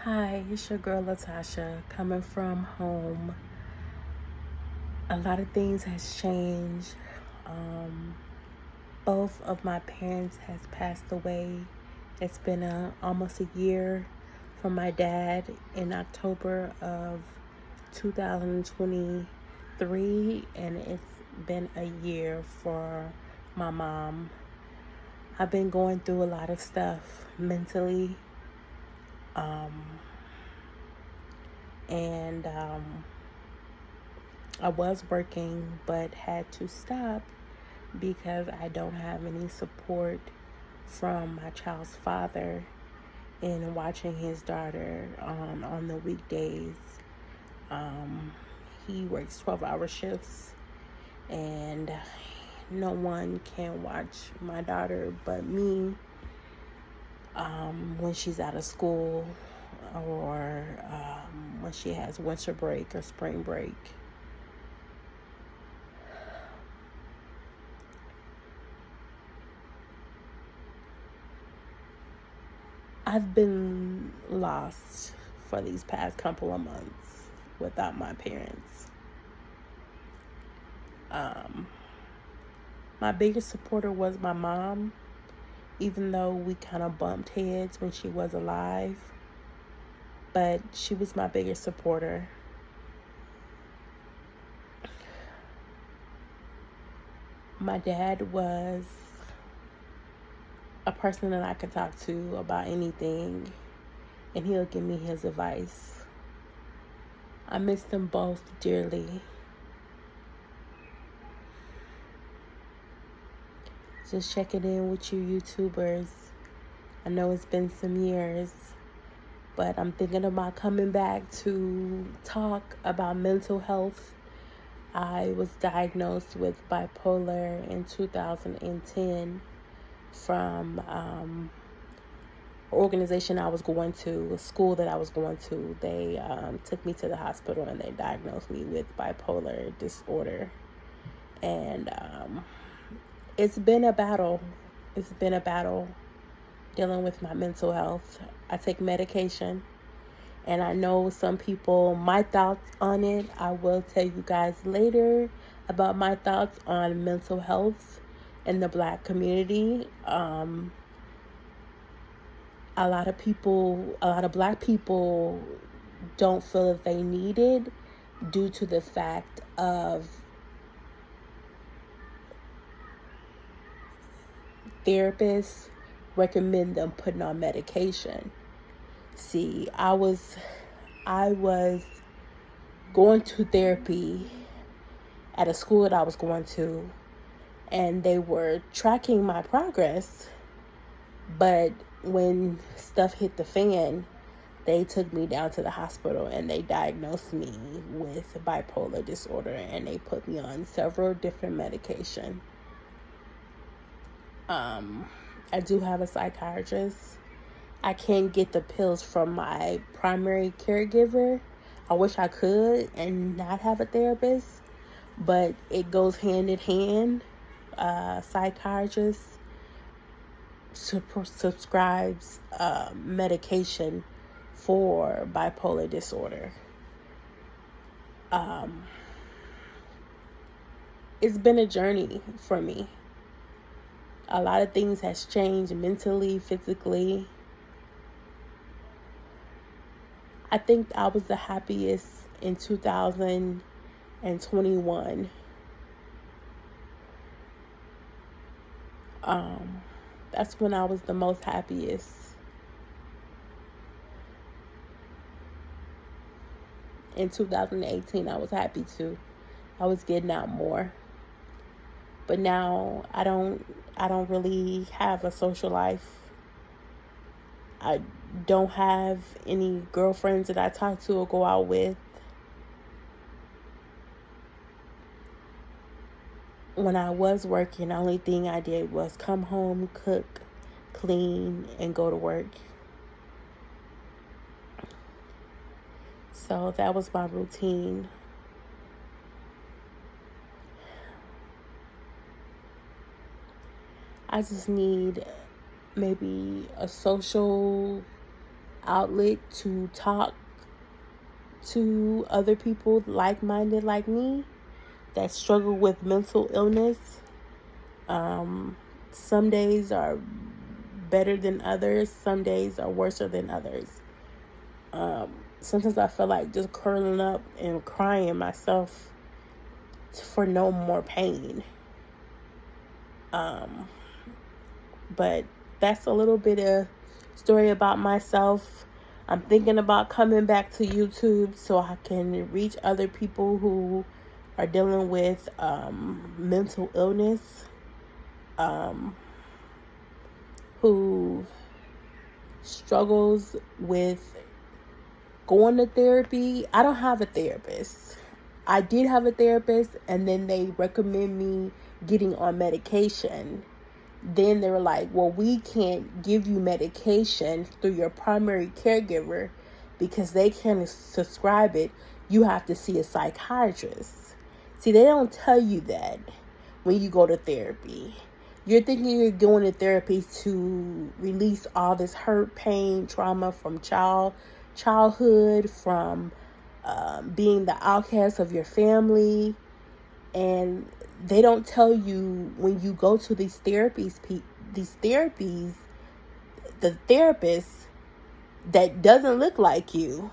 Hi, it's your girl Latasha coming from home. A lot of things has changed. Um, both of my parents has passed away. It's been almost a year from my dad in October of 2023, and it's been a year for my mom. I've been going through a lot of stuff mentally, and I was working but had to stop because I don't have any support from my child's father in watching his daughter on the weekdays. Um, he works 12-hour shifts, and no one can watch my daughter but me when she's out of school, or when she has winter break or spring break. I've been lost for these past couple of months without my parents. My biggest supporter was my mom, even though we kind of bumped heads when she was alive. But she was my biggest supporter. My dad was a person that I could talk to about anything, and he'll give me his advice. I miss them both dearly. Just checking in with you YouTubers. I know it's been some years, but I'm thinking about coming back to talk about mental health. I was diagnosed with bipolar in 2010 from organization I was going to, a school that I was going to. They took me to the hospital and they diagnosed me with bipolar disorder. And it's been a battle. It's been a battle dealing with my mental health. I take medication, and I know some people, my thoughts on it, I will tell you guys later about my thoughts on mental health in the Black community. A lot of Black people don't feel that they need it due to the fact of therapists recommend them putting on medication. See, I was going to therapy at a school that I was going to, and they were tracking my progress. But when stuff hit the fan, they took me down to the hospital and they diagnosed me with bipolar disorder, and they put me on several different medication. I do have a psychiatrist. I can't get the pills from my primary caregiver. I wish I could and not have a therapist, but it goes hand in hand. Psychiatrist subscribes medication for bipolar disorder. It's been a journey for me. A lot of things has changed mentally, physically. I think I was the happiest in 2021. That's when I was the most happiest. In 2018, I was happy too. I was getting out more. But now I don't really have a social life. I don't have any girlfriends that I talk to or go out with. When I was working, the only thing I did was come home, cook, clean, and go to work. So that was my routine. I just need maybe a social outlet to talk to other people like-minded like me that struggle with mental illness. Some days are better than others. Some days are worse than others. Sometimes I feel like just curling up and crying myself for no more pain. But that's a little bit of story about myself. I'm thinking about coming back to YouTube so I can reach other people who are dealing with mental illness, who struggles with going to therapy. I don't have a therapist. I did have a therapist, and then they recommend me getting on medication. Then they were like, well, we can't give you medication through your primary caregiver because they can't prescribe it. You have to see a psychiatrist. See, they don't tell you that when you go to therapy. You're thinking you're going to therapy to release all this hurt, pain, trauma from childhood, from being the outcast of your family. And they don't tell you when you go to these therapies, the therapist that doesn't look like you,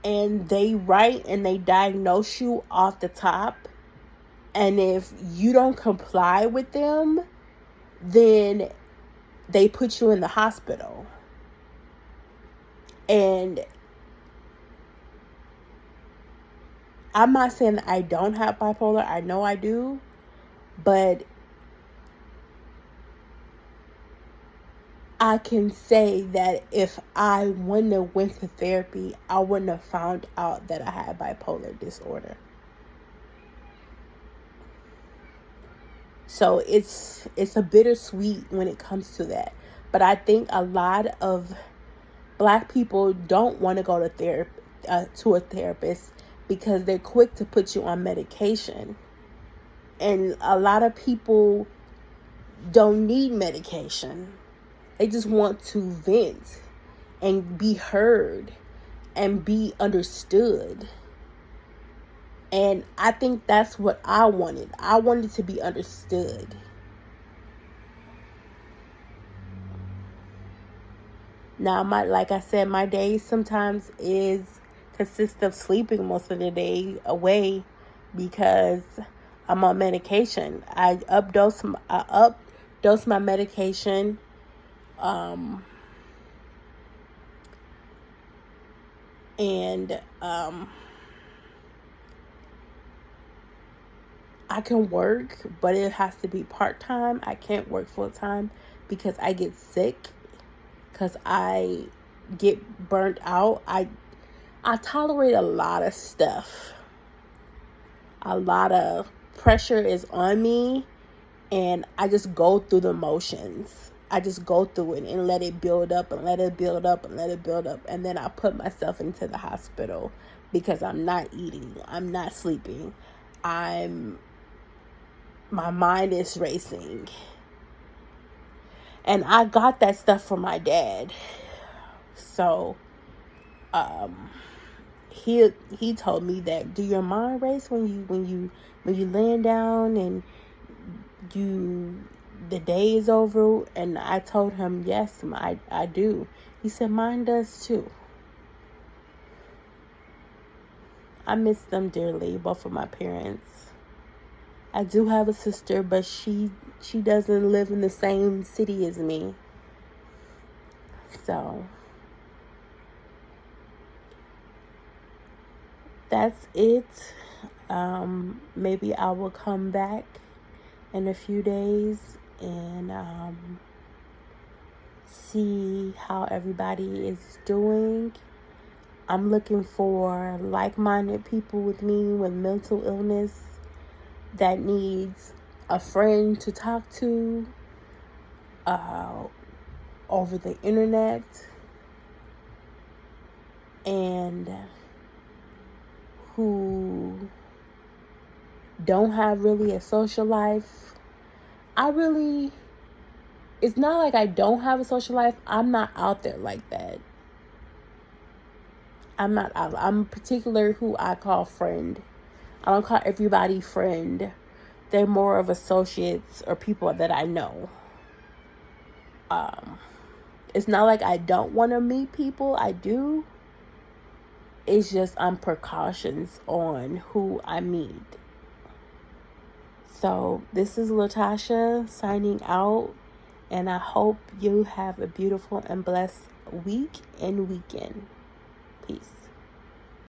and they write and they diagnose you off the top. And if you don't comply with them, then they put you in the hospital. And I'm not saying I don't have bipolar. I know I do. But I can say that if I wouldn't have went to therapy, I wouldn't have found out that I had bipolar disorder. So it's a bittersweet when it comes to that. But I think a lot of Black people don't want to go to a therapist because they're quick to put you on medication. And a lot of people don't need medication. They just want to vent and be heard and be understood. And I think that's what I wanted. I wanted to be understood. Now, like I said, my days sometimes consist of sleeping most of the day away because I'm on medication. I updose my medication. I can work, but it has to be part-time. I can't work full-time because I get sick, because I get burnt out. I tolerate a lot of stuff. A lot of pressure is on me, and I just go through the motions. I just go through it and let it build up and let it build up and let it build up. And then I put myself into the hospital because I'm not eating. I'm not sleeping. My mind is racing. And I got that stuff from my dad. So, he told me that, do your mind race when you laying down and the day is over? And I told him, yes, I do. He said, mine does too. I miss them dearly, both of my parents. I do have a sister, but she doesn't live in the same city as me. So that's it. Maybe I will come back in a few days and see how everybody is doing. I'm looking for like-minded people with me with mental illness that needs a friend to talk to over the internet, and who don't have really a social life. I really it's not like I don't have a social life. I'm not out there like that. I'm not out. I'm particular who I call friend. I don't call everybody friend. They're more of associates or people that I know. It's not like I don't want to meet people. I do. It's just I'm precautions on who I meet. So this is Latasha signing out. And I hope you have a beautiful and blessed week and weekend. Peace.